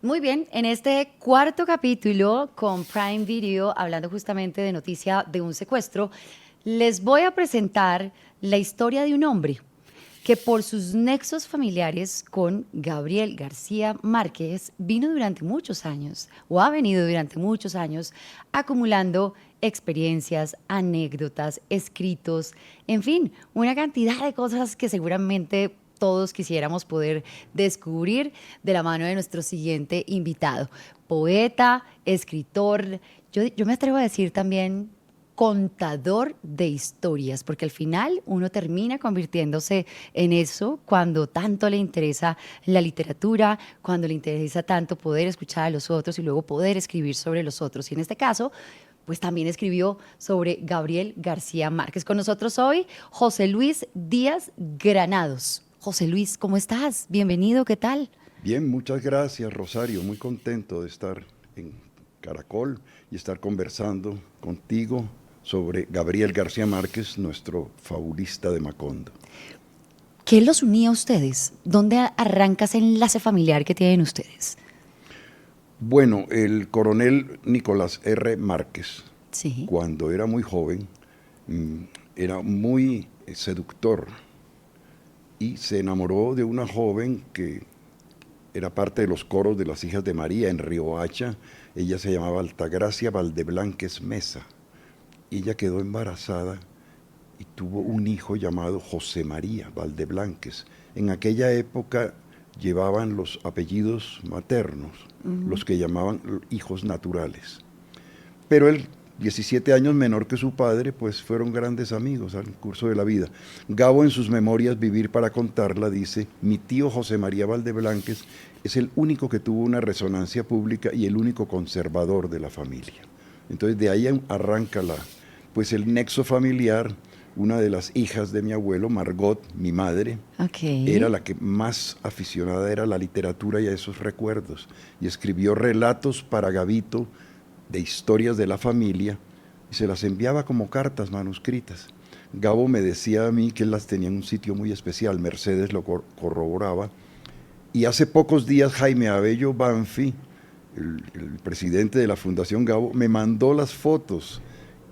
Muy bien, en este cuarto capítulo con Prime Video, hablando justamente de noticia de un secuestro, les voy a presentar la historia de un hombre que por sus nexos familiares con Gabriel García Márquez vino durante muchos años, o ha venido durante muchos años, acumulando experiencias, anécdotas, escritos, en fin, una cantidad de cosas que seguramente todos quisiéramos poder descubrir de la mano de nuestro siguiente invitado. Poeta, escritor, yo me atrevo a decir también contador de historias, porque al final uno termina convirtiéndose en eso cuando tanto le interesa la literatura, cuando le interesa tanto poder escuchar a los otros y luego poder escribir sobre los otros. Y en este caso, pues también escribió sobre Gabriel García Márquez. Con nosotros hoy, José Luis Díaz Granados. José Luis, ¿cómo estás? Bienvenido, ¿qué tal? Bien, muchas gracias, Rosario. Muy contento de estar en Caracol y estar conversando contigo sobre Gabriel García Márquez, nuestro fabulista de Macondo. ¿Qué los unía a ustedes? ¿Dónde arranca ese enlace familiar que tienen ustedes? Bueno, el coronel Nicolás R. Márquez, Sí. cuando era muy joven, era muy seductor y se enamoró de una joven que era parte de los coros de las Hijas de María en Riohacha. Ella se llamaba Altagracia Valdeblanques Mesa. Ella quedó embarazada y tuvo un hijo llamado José María Valdeblanques. En aquella época llevaban los apellidos maternos, los que llamaban hijos naturales. Pero él, 17 años menor que su padre, pues fueron grandes amigos al curso de la vida. Gabo en sus memorias Vivir para contarla dice: mi tío José María Valdeblanques es el único que tuvo una resonancia pública y el único conservador de la familia. Entonces de ahí arranca pues el nexo familiar. Una de las hijas de mi abuelo, Margot, mi madre, era la que más aficionada era a la literatura y a esos recuerdos. Y escribió relatos para Gabito de historias de la familia y se las enviaba como cartas manuscritas. Gabo me decía a mí que él las tenía en un sitio muy especial, Mercedes lo corroboraba. Y hace pocos días Jaime Abello Banfi, el presidente de la Fundación Gabo, me mandó las fotos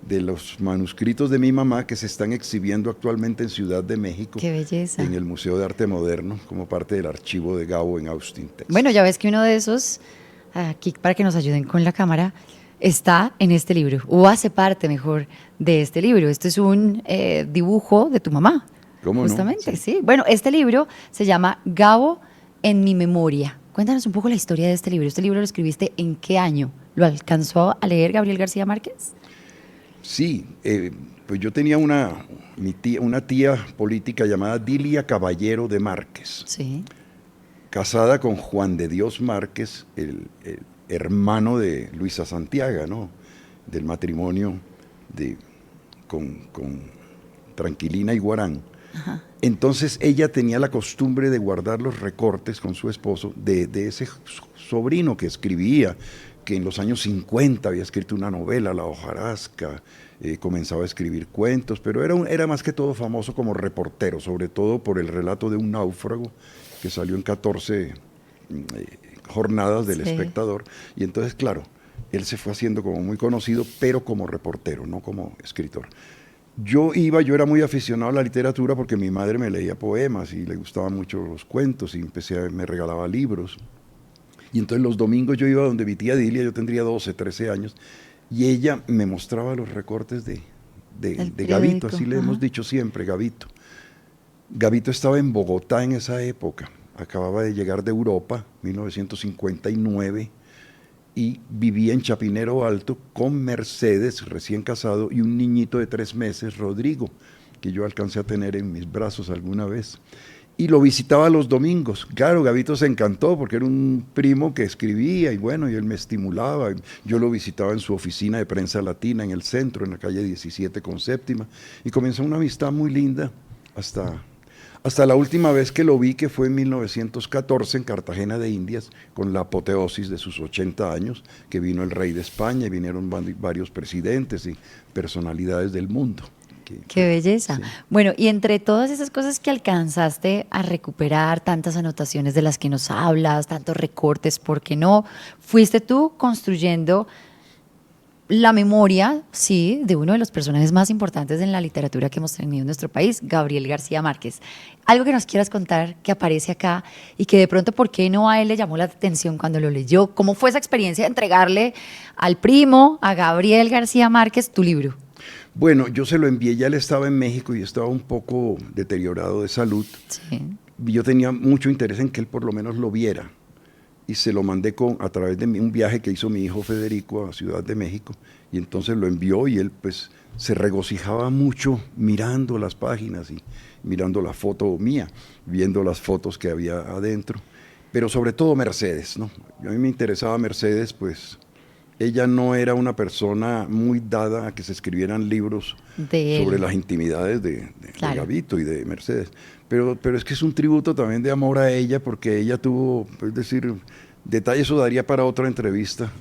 de los manuscritos de mi mamá que se están exhibiendo actualmente en Ciudad de México. ¡Qué belleza! En el Museo de Arte Moderno, como parte del archivo de Gabo en Austin, Texas. Bueno, ya ves que uno de esos, aquí para que nos ayuden con la cámara, está en este libro, o hace parte mejor de este libro. Este es un dibujo de tu mamá. ¿Cómo justamente, no? sí. Bueno, este libro se llama Gabo en mi memoria. Cuéntanos un poco la historia de este libro. ¿Este libro lo escribiste en qué año? ¿Lo alcanzó a leer Gabriel García Márquez? Sí, pues yo tenía una tía política llamada Dilia Caballero de Márquez, Sí. casada con Juan de Dios Márquez, el hermano de Luisa Santiago, ¿no? Del matrimonio con Tranquilina y Guarán. Ajá. Entonces ella tenía la costumbre de guardar los recortes con su esposo de ese sobrino que escribía, que en los años 50 había escrito una novela, La hojarasca, comenzaba a escribir cuentos, pero era más que todo famoso como reportero, sobre todo por el relato de un náufrago que salió en 14 jornadas del Espectador, y entonces, claro, él se fue haciendo como muy conocido, pero como reportero, no como escritor. Yo era muy aficionado a la literatura porque mi madre me leía poemas y le gustaban mucho los cuentos y me regalaba libros. Y entonces los domingos yo iba donde mi tía Dilia, yo tendría 12, 13 años, y ella me mostraba los recortes de Gabito, así le hemos dicho siempre, Gabito. Gabito estaba en Bogotá en esa época, acababa de llegar de Europa, 1959, y vivía en Chapinero Alto con Mercedes, recién casado, y un niñito de 3 meses, Rodrigo, que yo alcancé a tener en mis brazos alguna vez. Y lo visitaba los domingos. Claro, Gabito se encantó porque era un primo que escribía y bueno, y él me estimulaba. Yo lo visitaba en su oficina de prensa latina en el centro, en la calle 17 con Séptima, y comenzó una amistad muy linda hasta la última vez que lo vi, que fue en 1914 en Cartagena de Indias, con la apoteosis de sus 80 años, que vino el rey de España y vinieron varios presidentes y personalidades del mundo. Qué belleza. Sí. Bueno, y entre todas esas cosas que alcanzaste a recuperar, tantas anotaciones de las que nos hablas, tantos recortes, ¿por qué no? Fuiste tú construyendo la memoria, sí, de uno de los personajes más importantes en la literatura que hemos tenido en nuestro país, Gabriel García Márquez. Algo que nos quieras contar que aparece acá y que de pronto, ¿por qué no a él le llamó la atención cuando lo leyó? ¿Cómo fue esa experiencia de entregarle al primo, a Gabriel García Márquez, tu libro? Bueno, yo se lo envié, ya él estaba en México y estaba un poco deteriorado de salud. Sí. Yo tenía mucho interés en que él por lo menos lo viera. Y se lo mandé a través de un viaje que hizo mi hijo Federico a Ciudad de México, y entonces lo envió y él pues se regocijaba mucho mirando las páginas y mirando la foto mía, viendo las fotos que había adentro, pero sobre todo Mercedes, ¿no? A mí me interesaba Mercedes, pues ella no era una persona muy dada a que se escribieran libros De sobre él. las intimidades Claro. de Gabito y de Mercedes. Pero es que es un tributo también de amor a ella, porque ella tuvo, es decir, detalles, eso daría para otra entrevista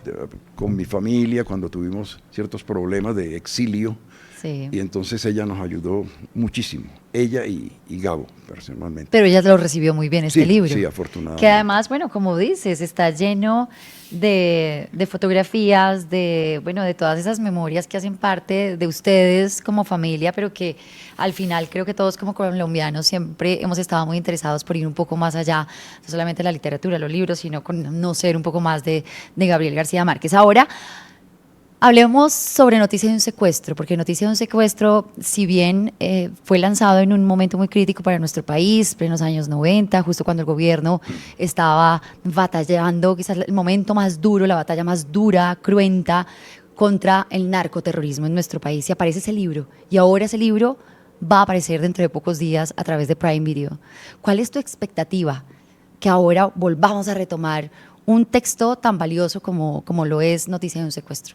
con mi familia, cuando tuvimos ciertos problemas de exilio, Sí. y entonces ella nos ayudó muchísimo, ella y Gabo, personalmente. Pero ella lo recibió muy bien, este Sí, libro. sí, afortunadamente. Que además, bueno, como dices, está lleno de fotografías, bueno, de todas esas memorias que hacen parte de ustedes como familia, pero que al final creo que todos como colombianos siempre hemos estado muy interesados por ir un poco más allá, no solamente la literatura, los libros, sino conocer un poco más de Gabriel García Márquez. Ahora, hablemos sobre Noticia de un secuestro, porque Noticia de un secuestro, si bien fue lanzado en un momento muy crítico para nuestro país, en los años 90, justo cuando el gobierno estaba batallando, quizás el momento más duro, la batalla más dura, cruenta, contra el narcoterrorismo en nuestro país, y aparece ese libro, y ahora ese libro va a aparecer dentro de pocos días a través de Prime Video. ¿Cuál es tu expectativa que ahora volvamos a retomar un texto tan valioso como lo es Noticia de un secuestro?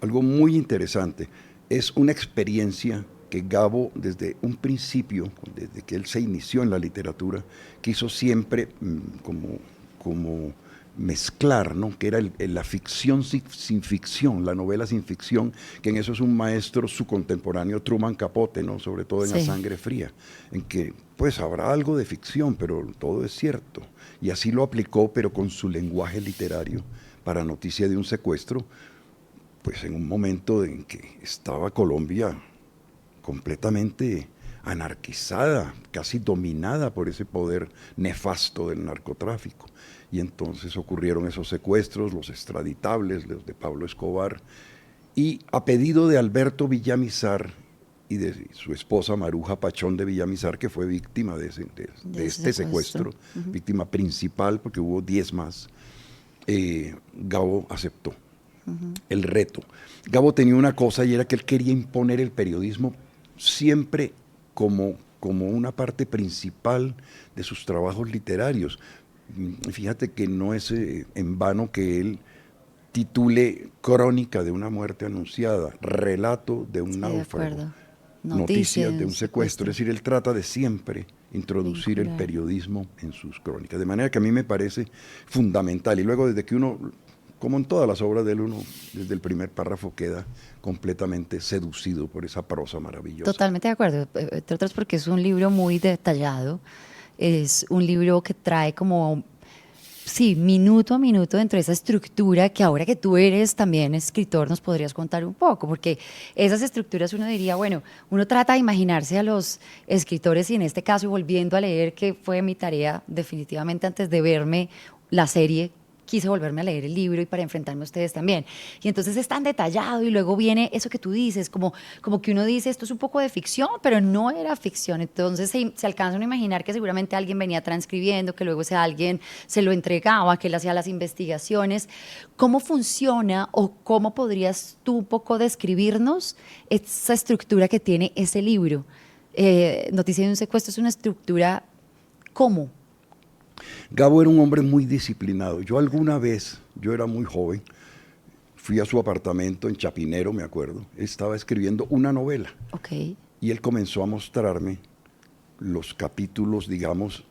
Algo muy interesante, es una experiencia que Gabo desde un principio, desde que él se inició en la literatura, quiso siempre como mezclar, ¿no? Que era la ficción sin ficción, la novela sin ficción, que en eso es un maestro su contemporáneo Truman Capote, ¿no? Sobre todo en Sí. A Sangre Fría, en que pues habrá algo de ficción, pero todo es cierto. Y así lo aplicó, pero con su lenguaje literario, para Noticia de un secuestro, pues en un momento en que estaba Colombia completamente anarquizada, casi dominada por ese poder nefasto del narcotráfico. Y entonces ocurrieron esos secuestros, los extraditables, los de Pablo Escobar, y a pedido de Alberto Villamizar y de su esposa Maruja Pachón de Villamizar, que fue víctima de este secuestro, víctima principal, porque hubo 10 más, Gabo aceptó el reto. Gabo tenía una cosa, y era que él quería imponer el periodismo siempre como una parte principal de sus trabajos literarios. Fíjate que no es en vano que él titule Crónica de una muerte anunciada, Relato de un Sí, de náufrago, acuerdo. Noticias de un secuestro. Es decir, él trata de siempre introducir el Vincular. periodismo en sus crónicas. De manera que a mí me parece fundamental. Y luego, desde que uno, como en todas las obras de él, uno desde el primer párrafo queda completamente seducido por esa prosa maravillosa. Totalmente de acuerdo, entre otros porque es un libro muy detallado, es un libro que trae como, sí, minuto a minuto dentro de esa estructura que ahora que tú eres también escritor nos podrías contar un poco, porque esas estructuras uno diría, bueno, uno trata de imaginarse a los escritores y en este caso volviendo a leer, que fue mi tarea definitivamente antes de verme la serie, quise volverme a leer el libro y para enfrentarme a ustedes también. Y entonces es tan detallado y luego viene eso que tú dices, como que uno dice, esto es un poco de ficción, pero no era ficción. Entonces se alcanza a imaginar que seguramente alguien venía transcribiendo, que luego ese alguien se lo entregaba, que él hacía las investigaciones. ¿Cómo funciona o cómo podrías tú un poco describirnos esa estructura que tiene ese libro? Noticia de un secuestro es una estructura, ¿cómo? Gabo era un hombre muy disciplinado. Yo alguna vez, yo era muy joven, fui a su apartamento en Chapinero, me acuerdo. Él estaba escribiendo una novela. Ok. Y él comenzó a mostrarme los capítulos, digamos,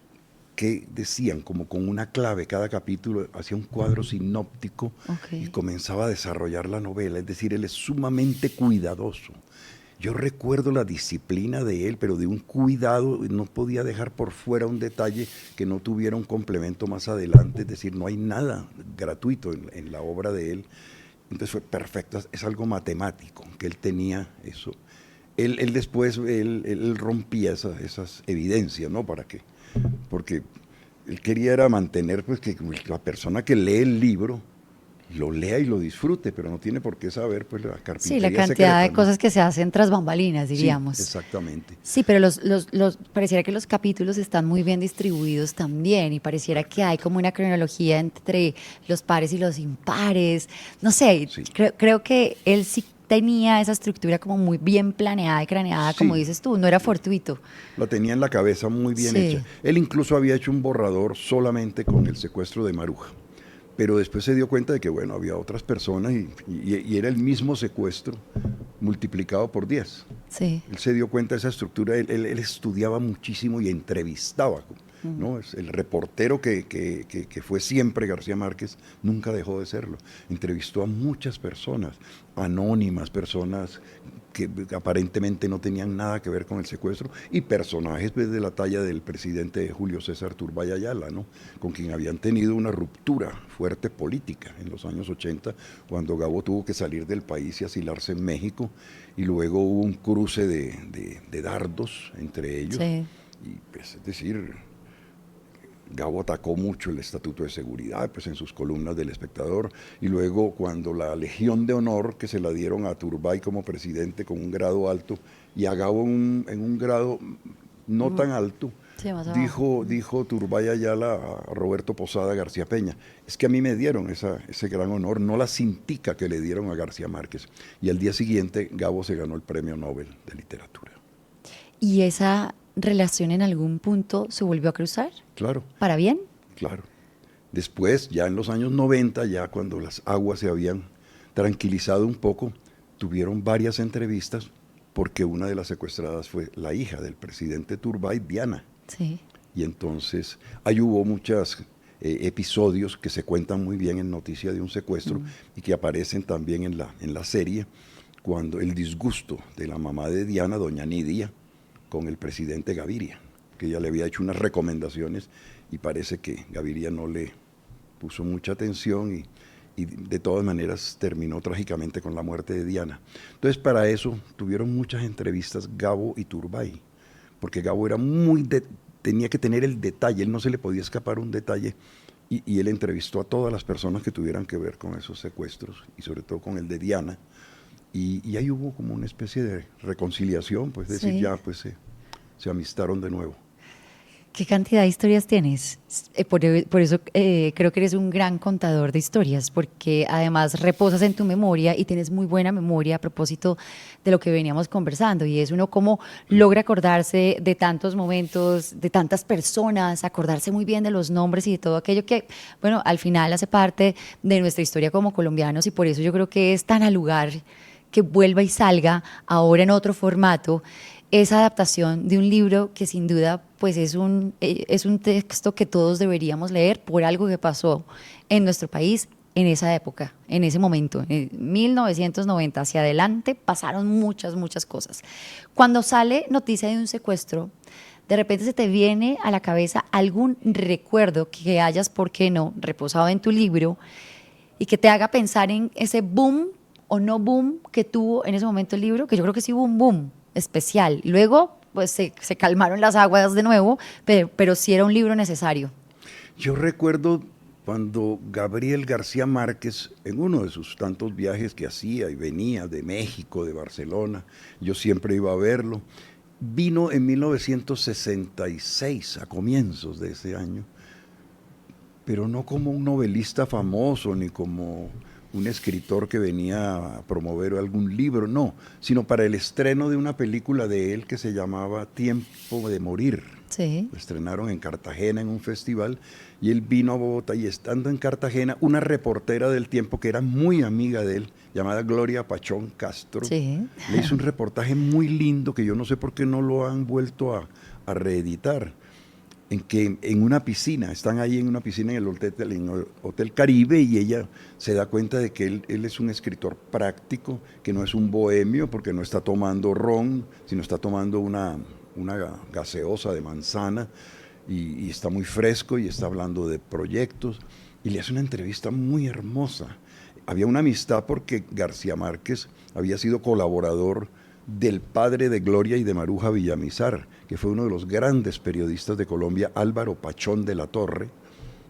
que decían, como con una clave, cada capítulo hacía un cuadro sinóptico y comenzaba a desarrollar la novela. Es decir, él es sumamente cuidadoso. Yo recuerdo la disciplina de él, pero de un cuidado, no podía dejar por fuera un detalle que no tuviera un complemento más adelante, es decir, no hay nada gratuito en la obra de él. Entonces fue perfecto, es algo matemático, que él tenía eso. Él después, él rompía esas evidencias, ¿no? Porque él quería era mantener pues, que la persona que lee el libro lo lea y lo disfrute, pero no tiene por qué saber pues, la Sí, carpintería la cantidad secreta, de ¿no? cosas que se hacen tras bambalinas, Sí, diríamos. exactamente. Sí, pero pareciera que los capítulos están muy bien distribuidos también y pareciera que hay como una cronología entre los pares y los impares. No sé, Sí, creo que él sí tenía esa estructura como muy bien planeada y craneada, como sí. dices tú, no era fortuito. La tenía en la cabeza muy bien hecha. Sí, Él incluso había hecho un borrador solamente con el secuestro de Maruja. Pero después se dio cuenta de que, bueno, había otras personas y era el mismo secuestro multiplicado por 10. sí. Él se dio cuenta de esa estructura, él estudiaba muchísimo y entrevistaba, ¿no? El reportero que fue siempre García Márquez nunca dejó de serlo. Entrevistó a muchas personas, anónimas, personas que aparentemente no tenían nada que ver con el secuestro, y personajes pues, de la talla del presidente Julio César Turbay Ayala, ¿no? Con quien habían tenido una ruptura fuerte política en los años 80, cuando Gabo tuvo que salir del país y asilarse en México, y luego hubo un cruce de dardos entre ellos, Sí. y pues, es decir, Gabo atacó mucho el Estatuto de Seguridad pues, en sus columnas del Espectador, y luego cuando la Legión de Honor que se la dieron a Turbay como presidente con un grado alto y a Gabo en un grado no tan alto, Sí, más abajo. dijo Turbay Ayala a Roberto Posada García Peña, es que a mí me dieron ese gran honor, no la cintica que le dieron a García Márquez. Y al día siguiente Gabo se ganó el Premio Nobel de Literatura. ¿Y esa relación en algún punto se volvió a cruzar? Claro, ¿Para bien? claro. Después, ya en los años 90, ya cuando las aguas se habían tranquilizado un poco, tuvieron varias entrevistas porque una de las secuestradas fue la hija del presidente Turbay, Diana. Sí. Y entonces ahí hubo muchos episodios que se cuentan muy bien en Noticia de un Secuestro y que aparecen también en la serie, cuando el disgusto de la mamá de Diana, doña Nidia, con el presidente Gaviria, que ella le había hecho unas recomendaciones y parece que Gaviria no le puso mucha atención y de todas maneras terminó trágicamente con la muerte de Diana. Entonces para eso tuvieron muchas entrevistas Gabo y Turbay, porque Gabo era tenía que tener el detalle, él no se le podía escapar un detalle, y él entrevistó a todas las personas que tuvieran que ver con esos secuestros, y sobre todo con el de Diana, y ahí hubo como una especie de reconciliación, pues decir, Sí. ya pues se amistaron de nuevo. ¿Qué cantidad de historias tienes? Por eso creo que eres un gran contador de historias, porque además reposas en tu memoria y tienes muy buena memoria a propósito de lo que veníamos conversando. Y es uno cómo logra acordarse de tantos momentos, de tantas personas, acordarse muy bien de los nombres y de todo aquello que, bueno, al final hace parte de nuestra historia como colombianos y por eso yo creo que es tan al lugar que vuelva y salga ahora en otro formato esa adaptación de un libro que sin duda pues es un texto que todos deberíamos leer por algo que pasó en nuestro país en esa época, en ese momento, en 1990 hacia adelante pasaron muchas cosas. Cuando sale noticia de un secuestro, de repente se te viene a la cabeza algún recuerdo que hayas, ¿por qué no?, reposado en tu libro y que te haga pensar en ese boom o no boom que tuvo en ese momento el libro, que yo creo que sí hubo un boom especial. Luego, pues se calmaron las aguas de nuevo, pero sí era un libro necesario. Yo recuerdo cuando Gabriel García Márquez, en uno de sus tantos viajes que hacía y venía de México, de Barcelona, yo siempre iba a verlo, vino en 1966, a comienzos de ese año, pero no como un novelista famoso ni como un escritor que venía a promover algún libro, no, sino para el estreno de una película de él que se llamaba Tiempo de Morir. Sí. Lo estrenaron en Cartagena en un festival y él vino a Bogotá, y estando en Cartagena, una reportera del Tiempo que era muy amiga de él, llamada Gloria Pachón Castro, Sí. le hizo un reportaje muy lindo que yo no sé por qué no lo han vuelto a reeditar. en que en una piscina, están ahí en una piscina en el Hotel Caribe, y ella se da cuenta de que él es un escritor práctico, que no es un bohemio porque no está tomando ron, sino está tomando una gaseosa de manzana, y está muy fresco y está hablando de proyectos, y le hace una entrevista muy hermosa. Había una amistad porque García Márquez había sido colaborador del padre de Gloria y de Maruja Villamizar, que fue uno de los grandes periodistas de Colombia, Álvaro Pachón de la Torre,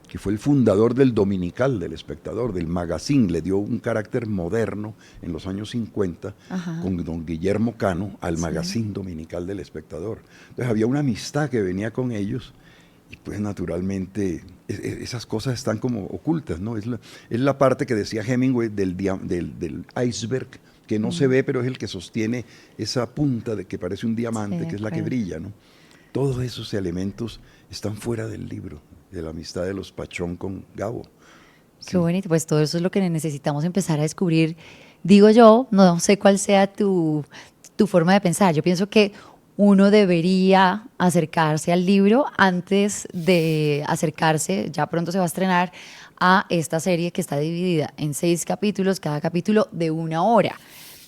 que fue el fundador del Dominical, del Espectador, del magazine. Le dio un carácter moderno en los años 50, Ajá. con don Guillermo Cano, al magazine dominical del Espectador. Entonces había una amistad que venía con ellos, y pues naturalmente esas cosas están como ocultas, ¿no? Es la parte que decía Hemingway del iceberg, que no se ve, pero es el que sostiene esa punta de que parece un diamante, Sí, que es la que claro. brilla, ¿no? Todos esos elementos están fuera del libro, de la amistad de los Pachón con Gabo. Qué Sí, bonito, pues todo eso es lo que necesitamos empezar a descubrir. Digo yo, no sé cuál sea tu forma de pensar. Yo pienso que uno debería acercarse al libro antes de acercarse, ya pronto se va a estrenar, a esta serie que está dividida en 6 capítulos, cada capítulo de 1 hora,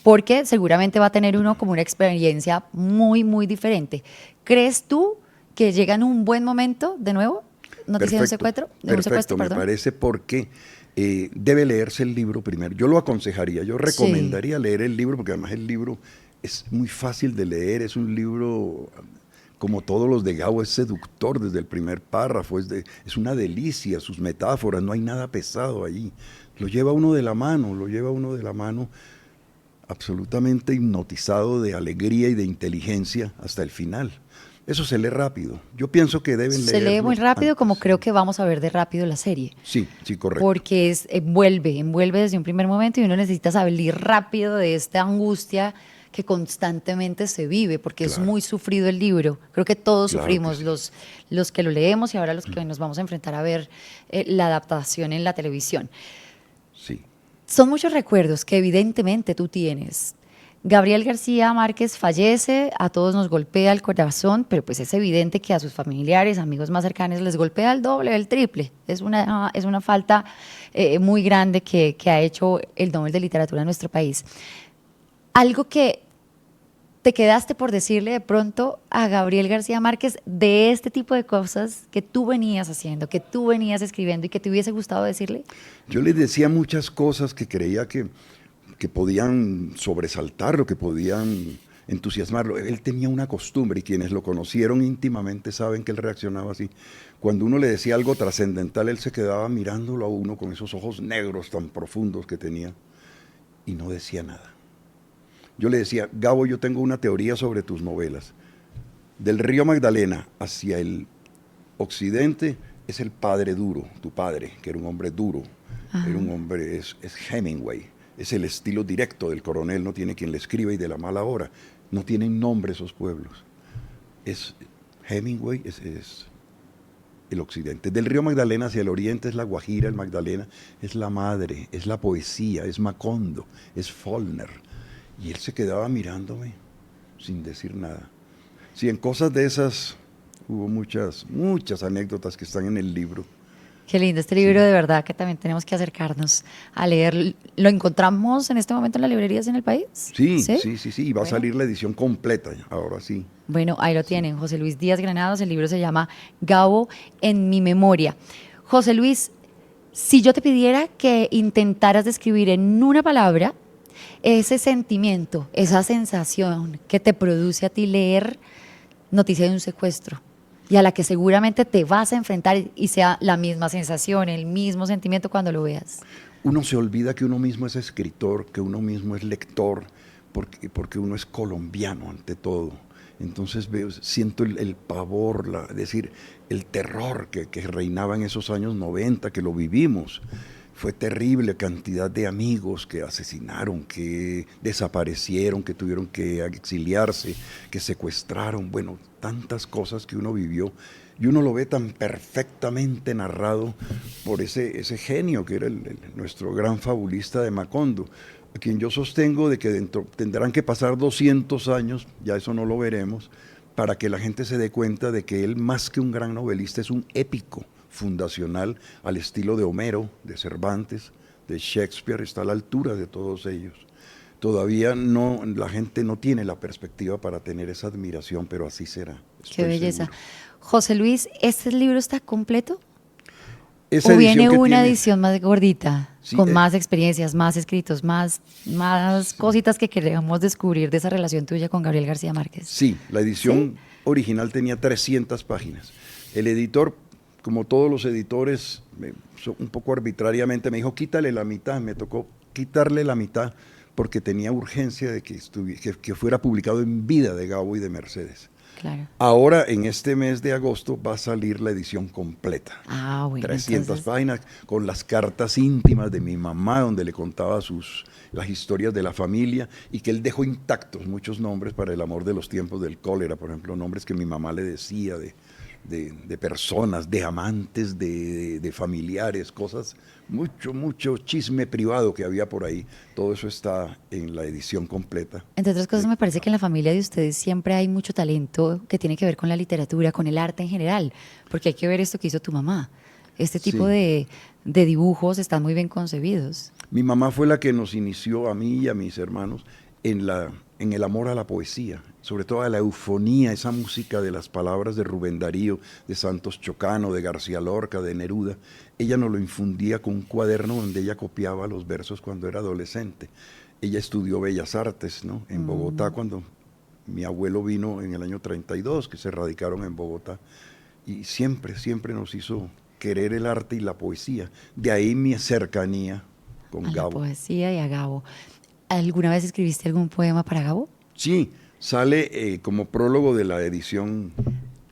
porque seguramente va a tener uno como una experiencia muy, muy diferente. ¿Crees tú que llega en un buen momento de nuevo? Noticia perfecto, de un secuestro, me perdón. parece, porque debe leerse el libro primero. Yo lo aconsejaría, yo Sí, recomendaría leer el libro, porque además el libro es muy fácil de leer, es un libro, como todos los de Gabo, es seductor desde el primer párrafo, es una delicia, sus metáforas, no hay nada pesado ahí. Lo lleva uno de la mano, lo lleva uno de la mano, absolutamente hipnotizado de alegría y de inteligencia hasta el final. Eso se lee rápido. Yo pienso que deben se lee leerlo muy rápido, como antes. creo que vamos a ver de rápido la serie, Sí, sí, correcto. porque envuelve desde un primer momento y uno necesita salir rápido de esta angustia que constantemente se vive, porque es Claro, muy sufrido el libro. Creo que todos claro que sufrimos, sí. los que lo leemos y ahora los que nos vamos a enfrentar a ver la adaptación en la televisión. Sí. Son muchos recuerdos que evidentemente tú tienes. Gabriel García Márquez fallece, a todos nos golpea el corazón, pero pues es evidente que a sus familiares, amigos más cercanos les golpea el doble, el triple. Es una falta muy grande que ha hecho el Nobel de Literatura en nuestro país. Algo que te quedaste por decirle de pronto a Gabriel García Márquez de este tipo de cosas que tú venías haciendo, que tú venías escribiendo y que te hubiese gustado decirle. Yo les decía muchas cosas que creía que podían sobresaltarlo, que podían entusiasmarlo. Él tenía una costumbre, y quienes lo conocieron íntimamente saben que él reaccionaba así. Cuando uno le decía algo trascendental, él se quedaba mirándolo a uno con esos ojos negros tan profundos que tenía, y no decía nada. Yo le decía: Gabo, yo tengo una teoría sobre tus novelas. Del río Magdalena hacia el occidente es el padre duro, tu padre, que era un hombre duro, era un hombre, es Hemingway, es el estilo directo del coronel, no tiene quien le escriba, y de la mala hora. No tienen nombre esos pueblos. Es Hemingway, es el occidente. Del río Magdalena hacia el oriente es la Guajira, el Magdalena es la madre, es la poesía, es Macondo, es Faulkner. Y él se quedaba mirándome sin decir nada. Sí, en cosas de esas hubo muchas, muchas anécdotas que están en el libro. Qué lindo este Sí, libro, de verdad que también tenemos que acercarnos a leer. ¿Lo encontramos en este momento en las librerías en el país? sí, ¿Sí? sí, sí, sí, y va a Bueno, salir la edición completa, ahora sí. bueno, ahí lo Sí. tienen, José Luis Díaz Granados. El libro se llama Gabo en mi memoria. José Luis, si yo te pidiera que intentaras describir en una palabra ese sentimiento, esa sensación que te produce a ti leer Noticia de un secuestro y a la que seguramente te vas a enfrentar y sea la misma sensación, el mismo sentimiento cuando lo veas. Uno se olvida que uno mismo es escritor, que uno mismo es lector, porque uno es colombiano ante todo. Entonces siento el pavor, es decir, el terror que reinaba en esos años 90, que lo vivimos. Fue terrible cantidad de amigos que asesinaron, que desaparecieron, que tuvieron que exiliarse, que secuestraron, bueno, tantas cosas que uno vivió, y uno lo ve tan perfectamente narrado por ese genio que era nuestro gran fabulista de Macondo, a quien yo sostengo de que tendrán que pasar 200 años, ya eso no lo veremos, para que la gente se dé cuenta de que él, más que un gran novelista, es un épico fundacional al estilo de Homero, de Cervantes, de Shakespeare, está a la altura de todos ellos. Todavía no, la gente no tiene la perspectiva para tener esa admiración, pero así será. Qué belleza. Seguro. José Luis, ¿este libro está completo? Esa ¿O viene que una tiene, edición más gordita, sí, con más experiencias, más escritos, más cositas que queremos descubrir de esa relación tuya con Gabriel García Márquez? sí, la edición original tenía 300 páginas. El editor, como todos los editores, un poco arbitrariamente me dijo, quítale la mitad. Me tocó quitarle la mitad porque tenía urgencia de que fuera publicado en vida de Gabo y de Mercedes. Claro. Ahora, en este mes de agosto, va a salir la edición completa. Ah, bueno. 300 páginas, con las cartas íntimas de mi mamá, donde le contaba las historias de la familia, y que él dejó intactos muchos nombres para el amor de los tiempos del cólera, por ejemplo, nombres que mi mamá le decía de personas, de amantes, de familiares, cosas, mucho chisme privado que había por ahí. Todo eso está en la edición completa. Entre otras cosas, me parece que en la familia de ustedes siempre hay mucho talento que tiene que ver con la literatura, con el arte en general, porque hay que ver esto que hizo tu mamá. Este tipo Sí. de dibujos están muy bien concebidos. Mi mamá fue la que nos inició a mí y a mis hermanos en el amor a la poesía, sobre todo a la eufonía, esa música de las palabras de Rubén Darío, de Santos Chocano, de García Lorca, de Neruda. Ella nos lo infundía con un cuaderno donde ella copiaba los versos cuando era adolescente. Ella estudió Bellas Artes, ¿no?, en Bogotá, cuando mi abuelo vino en el año 32, que se radicaron en Bogotá, y siempre nos hizo querer el arte y la poesía. De ahí mi cercanía con A la Gabo. poesía y a Gabo. ¿Alguna vez escribiste algún poema para Gabo? Sí, sale como prólogo de la edición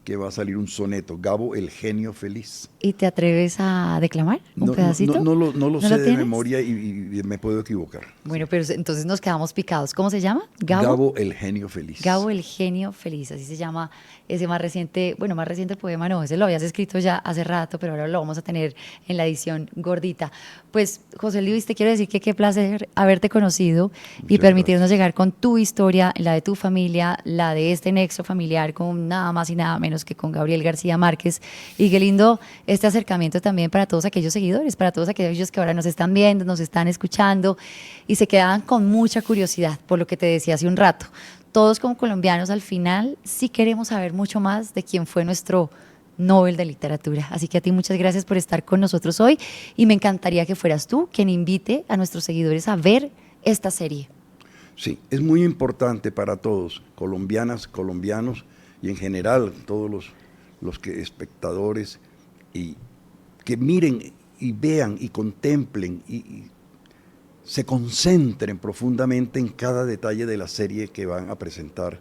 que va a salir un soneto, Gabo el genio feliz. ¿Y te atreves a declamar un pedacito? No lo sé de tienes? memoria y me puedo equivocar. Bueno, pero entonces nos quedamos picados. ¿Cómo se llama? Gabo el genio feliz. Gabo el genio feliz, así se llama ese más reciente poema no, ese lo habías escrito ya hace rato, pero ahora lo vamos a tener en la edición gordita. Pues, José Luis, te quiero decir que qué placer haberte conocido y Muchas permitirnos gracias. llegar con tu historia, la de tu familia, la de este nexo familiar con nada más y nada menos que con Gabriel García Márquez. Y qué lindo este acercamiento también para todos aquellos seguidores, para todos aquellos que ahora nos están viendo, nos están escuchando y se quedan con mucha curiosidad por lo que te decía hace un rato. Todos como colombianos al final sí queremos saber mucho más de quién fue nuestro Nobel de Literatura. Así que a ti muchas gracias por estar con nosotros hoy y me encantaría que fueras tú quien invite a nuestros seguidores a ver esta serie. Sí, es muy importante para todos, colombianas, colombianos y en general todos los espectadores, y que miren y vean y contemplen y se concentren profundamente en cada detalle de la serie que van a presentar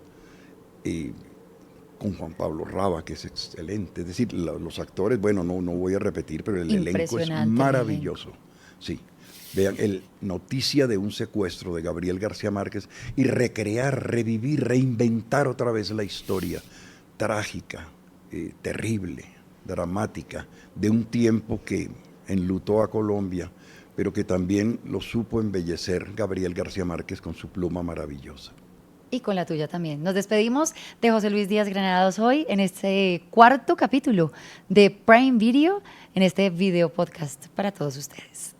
con Juan Pablo Raba, que es excelente. Es decir, los actores, bueno, no voy a repetir, pero el elenco es Impresionante el maravilloso. Sí, vean, Noticia de un secuestro de Gabriel García Márquez y recrear, revivir, reinventar otra vez la historia trágica, terrible, dramática, de un tiempo que enlutó a Colombia, pero que también lo supo embellecer Gabriel García Márquez con su pluma maravillosa. Y con la tuya también. Nos despedimos de José Luis Díaz Granados hoy en este cuarto capítulo de Prime Video, en este video podcast para todos ustedes.